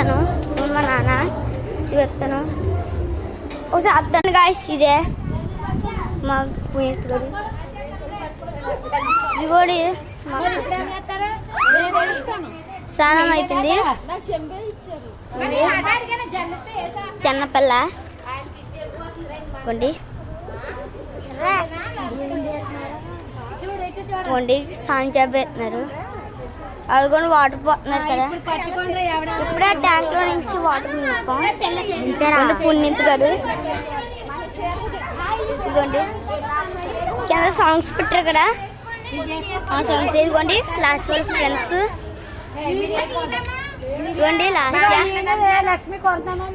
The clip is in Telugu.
చూపిస్తాను. మా నాన్న చూపిస్తాను ఒకసారి చెప్తాను గాయస్. ఇదే మా పునీత్ గారు. ఇదిగోడి స్నానం అయిపోయింది. చిన్నపిల్ల కొండి కొండి స్నానం చేస్తున్నారు. అది కూడా వాటర్ పోతున్నారు కదా. ఇప్పుడే ట్యాంక్ లో నుంచి వాటర్ నింపాం. పునీత్ గారు ఇదిగోండి కింద సాంగ్స్ పెట్టారు కదా. ఆ సాంగ్స్ ఇదిగోండి క్లాస్ వాళ్ళ ఫ్రెండ్స్. ఇదిగోండి లాస్ట్ లక్ష్మి కొడతామా